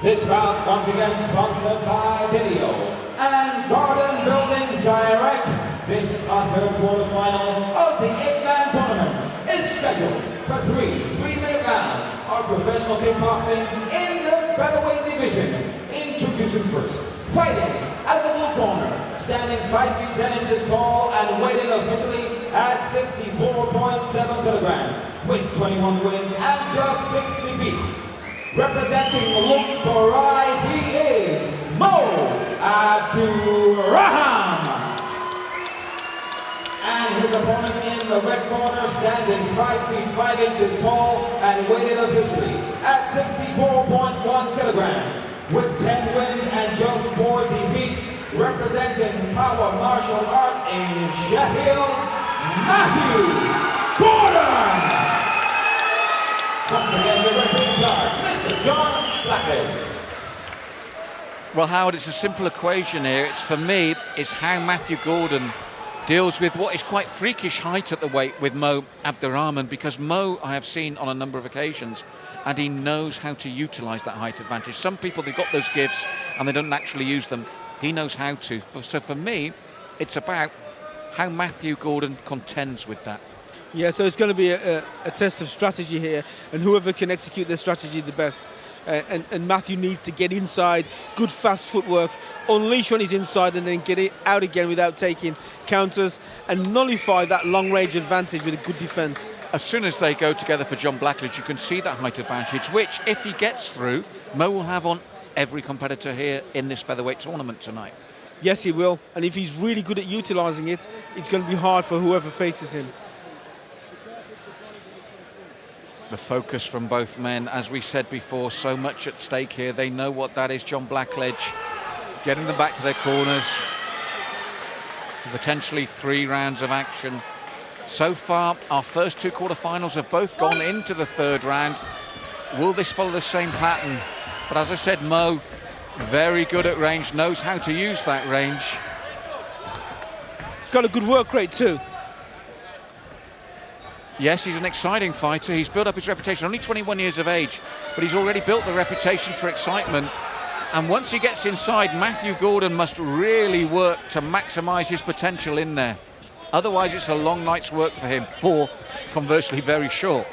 This bout, once again, sponsored by Video and Garden Buildings Direct. This third quarterfinal of the 8-man tournament is scheduled for three 3-minute rounds of professional kickboxing in the featherweight division. Introducing first, fighting out of the blue corner, standing 5 feet 10 inches tall and weighted officially at 64.7 kilograms, with 21 wins and just 6 defeats. Representing GLORY, he is Abdurahman. And his opponent in the red corner, standing 5 feet 5 inches tall and weighted officially at 64.1 kilograms, with 10 wins and just 4 defeats. Representing Power Martial Arts in Sheffield, Matt Embree. Once again, the referee in charge, Mr. John Blackledge. Well, Howard, it's a simple equation here. It's, for me, is how Matthew Gordon deals with what is quite freakish height at the weight with Mo Abdurahman, because Mo I have seen on a number of occasions, and he knows how to utilise that height advantage. Some people, they've got those gifts and they don't naturally use them. He knows how to. So for me, it's about how Matthew Gordon contends with that. Yeah, so it's going to be a test of strategy here, and whoever can execute their strategy the best. And Matthew needs to get inside, good fast footwork, unleash on his inside and then get it out again without taking counters, and nullify that long range advantage with a good defence. As soon as they go together for John Blackledge, you can see that height advantage, which, if he gets through, Mo will have on every competitor here in this featherweight tournament tonight. Yes, he will, and if he's really good at utilising it, it's going to be hard for whoever faces him. The focus from both men, as we said before, so much at stake here. They know what that is. John Blackledge getting them back to their corners. Potentially 3 rounds of action. So far, our first 2 quarterfinals have both gone into the 3rd round. Will this follow the same pattern? But as I said, Mo, very good at range, knows how to use that range. He's got a good work rate too. Yes, he's an exciting fighter. He's built up his reputation, only 21 years of age, but he's already built the reputation for excitement. And once he gets inside, Matthew Gordon must really work to maximise his potential in there. Otherwise, it's a long night's work for him, or conversely, very short.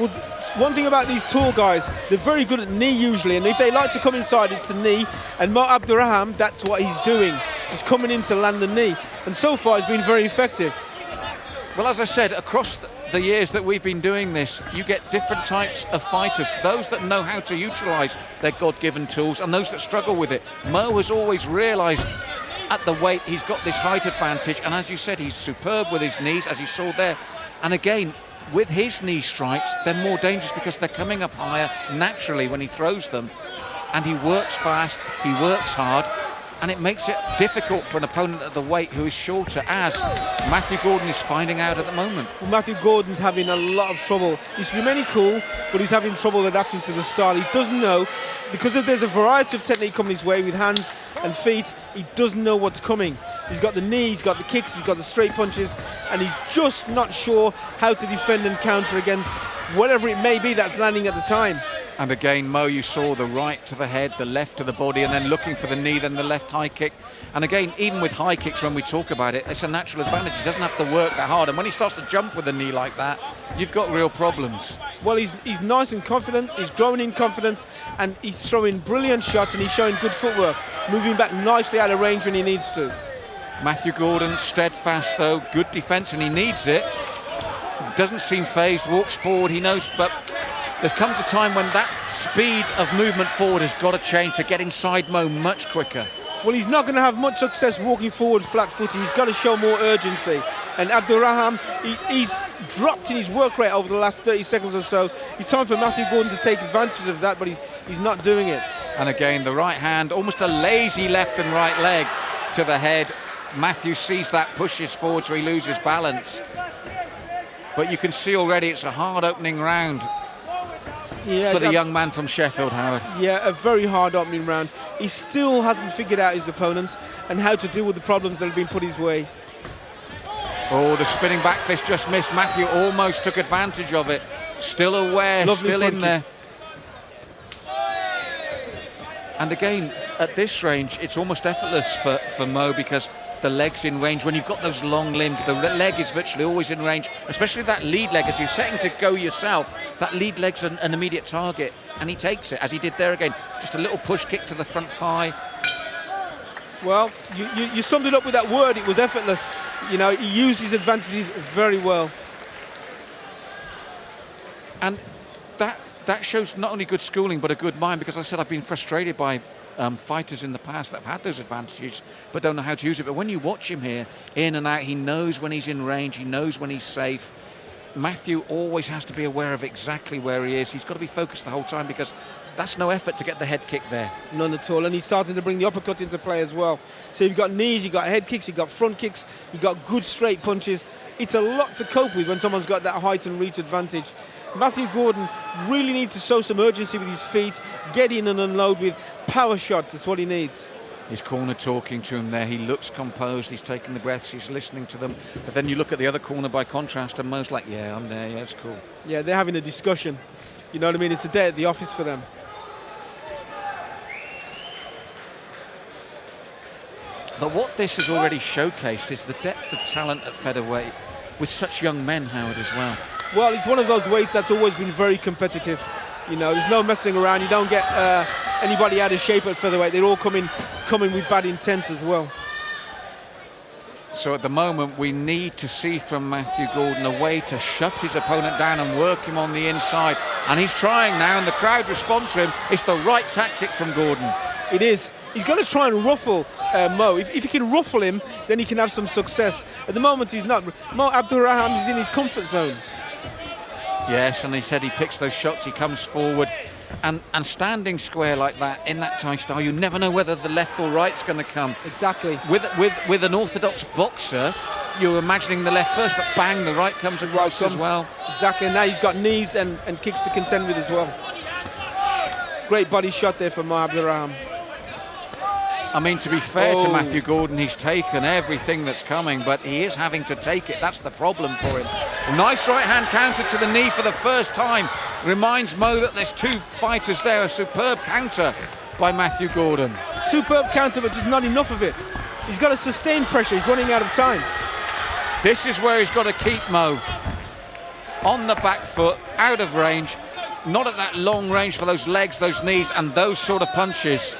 Well, one thing about these tall guys, they're very good at knee usually, and if they like to come inside, it's the knee. And Mo Abdurahman, that's what he's doing. He's coming in to land the knee, and so far he's been very effective. Well, as I said, across the years that we've been doing this, you get different types of fighters, those that know how to utilise their God-given tools and those that struggle with it. Mo has always realised at the weight he's got this height advantage, and as you said, he's superb with his knees, as you saw there. And again, with his knee strikes, they're more dangerous because they're coming up higher naturally when he throws them. And he works fast, he works hard, and it makes it difficult for an opponent at the weight who is shorter, as Matthew Gordon is finding out at the moment. Well, Matthew Gordon's having a lot of trouble. He's remaining cool, but he's having trouble adapting to the style. He doesn't know, because there's a variety of technique coming his way with hands and feet, he doesn't know what's coming. He's got the knee, he's got the kicks, he's got the straight punches, and he's just not sure how to defend and counter against whatever it may be that's landing at the time. And again, Mo, you saw the right to the head, the left to the body, and then looking for the knee, then the left high kick. And again, even with high kicks, when we talk about it, it's a natural advantage. He doesn't have to work that hard. And when he starts to jump with a knee like that, you've got real problems. Well, he's nice and confident, he's growing in confidence, and he's throwing brilliant shots, and he's showing good footwork, moving back nicely out of range when he needs to. Matthew Gordon, steadfast though, good defence, and he needs it. Doesn't seem phased, walks forward, he knows, but there comes a time when that speed of movement forward has got to change to get inside Mo much quicker. Well, he's not going to have much success walking forward flat-footed. He's got to show more urgency. And Abdurahman, he's dropped in his work rate over the last 30 seconds or so. It's time for Matthew Gordon to take advantage of that, but he's not doing it. And again, the right hand, almost a lazy left and right leg to the head. Matthew sees that, pushes forward so he loses balance. But you can see already it's a hard opening round. Yeah, for the young man from Sheffield, Howard. Yeah, a very hard opening round. He still hasn't figured out his opponents and how to deal with the problems that have been put his way. Oh, the spinning back fist just missed. Matthew almost took advantage of it. Still aware, Lovely still in there. And again, at this range, it's almost effortless for Mo, because the leg's in range. When you've got those long limbs, the leg is virtually always in range, especially that lead leg. As you're setting to go yourself, that lead leg's an immediate target, and he takes it, as he did there again. Just a little push kick to the front thigh. Well, you summed it up with that word. It was effortless. You know, he used his advantages very well. And that shows not only good schooling, but a good mind, because as I said, I've been frustrated by fighters in the past that have had those advantages but don't know how to use it. But when you watch him here, in and out, he knows when he's in range, he knows when he's safe. Matthew always has to be aware of exactly where he is. He's got to be focused the whole time, because that's no effort to get the head kick there. None at all. And he's starting to bring the uppercut into play as well. So you've got knees, you've got head kicks, you've got front kicks, you've got good straight punches. It's a lot to cope with when someone's got that height and reach advantage. Matthew Gordon really needs to show some urgency with his feet, get in and unload with power shots. That's what he needs. His corner talking to him there. He looks composed, he's taking the breaths, he's listening to them. But then you look at the other corner by contrast, and Mo's like, yeah, I'm there, yeah, it's cool. Yeah, they're having a discussion. You know what I mean? It's a day at the office for them. But what this has already showcased is the depth of talent at featherweight with such young men, Howard, as well. Well, it's one of those weights that's always been very competitive. You know, there's no messing around. You don't get anybody out of shape at featherweight. They're all coming with bad intent as well. So at the moment, we need to see from Matthew Gordon a way to shut his opponent down and work him on the inside. And he's trying now, and the crowd respond to him. It's the right tactic from Gordon. It is. He's going to try and ruffle Mo. If he can ruffle him, then he can have some success. At the moment, he's not. Mo Abdurahman is in his comfort zone. Yes, and he said he picks those shots, he comes forward, and standing square like that, in that Thai style, you never know whether the left or right's going to come. Exactly. With an orthodox boxer, you're imagining the left first, but bang, the right comes across as well. Exactly, and now he's got knees and kicks to contend with as well. Great body shot there from Mo Abdurahman. I mean, to be fair to Matthew Gordon, he's taken everything that's coming, but he is having to take it. That's the problem for him. A nice right-hand counter to the knee for the first time. Reminds Mo that there's two fighters there. A superb counter by Matthew Gordon. Superb counter, but just not enough of it. He's got to sustain pressure. He's running out of time. This is where he's got to keep Mo. On the back foot, out of range. Not at that long range for those legs, those knees, and those sort of punches.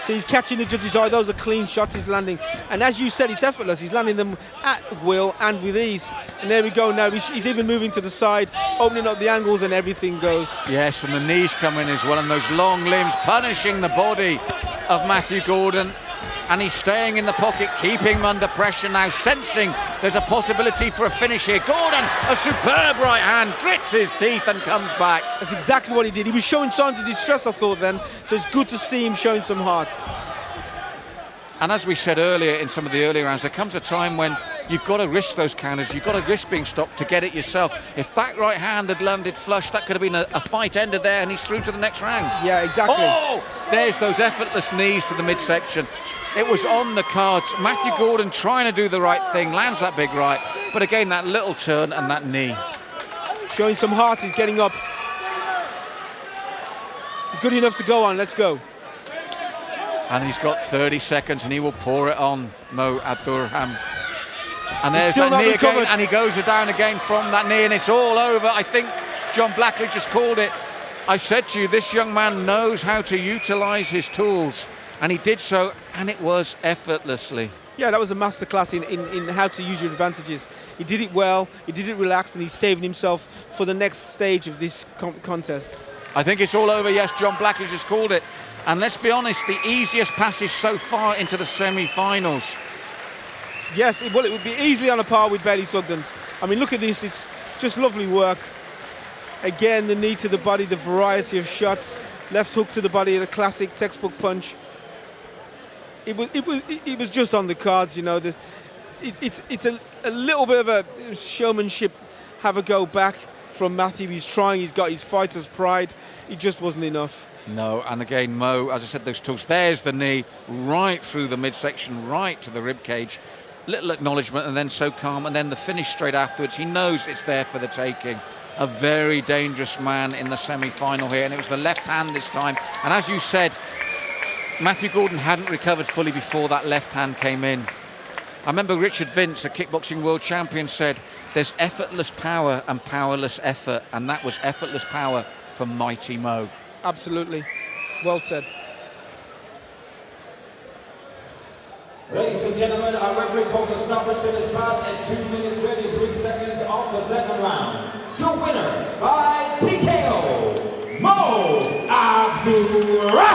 So he's catching the judge's eye. Those are clean shots he's landing. And as you said, it's effortless. He's landing them at will and with ease. And there we go now. He's even moving to the side, opening up the angles, and everything goes. Yes, and the knees come in as well, and those long limbs punishing the body of Matthew Gordon. And he's staying in the pocket, keeping him under pressure now, sensing there's a possibility for a finish here. Gordon, a superb right hand, grits his teeth and comes back. That's exactly what he did. He was showing signs of distress, I thought then, so it's good to see him showing some heart. And as we said earlier in some of the earlier rounds, there comes a time when you've got to risk those counters, you've got to risk being stopped to get it yourself. If that right hand had landed flush, that could have been a fight ended there, and he's through to the next round. Yeah, exactly. Oh, there's those effortless knees to the midsection. It was on the cards. Matthew Gordon trying to do the right thing, lands that big right, but again, that little turn and that knee. Showing some heart, he's getting up. He's good enough to go on, let's go. And he's got 30 seconds and he will pour it on, Mo Abdurahman. And there's still that knee recovered. again, and he goes down again from that knee, and it's all over. I think John Blackley just called it. I said to you, this young man knows how to utilise his tools, and he did so, and it was effortlessly. Yeah, that was a masterclass in how to use your advantages. He did it well, he did it relaxed, and he's saving himself for the next stage of this contest. I think it's all over, yes, John Blackley just called it. And let's be honest, the easiest passage so far into the semi-finals. Yes, it would be easily on a par with Bailey Sugden's. I mean, look at this, it's just lovely work. Again, the knee to the body, the variety of shots, left hook to the body, the classic textbook punch. It was just on the cards, you know. It's a little bit of a showmanship, have a go back from Matthew. He's trying, he's got his fighter's pride. It just wasn't enough. No, and again, Mo, as I said, those tools, there's the knee, right through the midsection, right to the rib cage. Little acknowledgement, and then so calm, and then the finish straight afterwards. He knows it's there for the taking. A very dangerous man in the semi-final here, and it was the left hand this time. And as you said, Matthew Gordon hadn't recovered fully before that left hand came in. I remember Richard Vince, a kickboxing world champion, said there's effortless power and powerless effort, and that was effortless power from Mighty Mo. Absolutely. Well said. Ladies and gentlemen, our referee called the stoppage to this bout at 2 minutes 33 seconds of the second round. Your winner by TKO, Mo Abdurahman.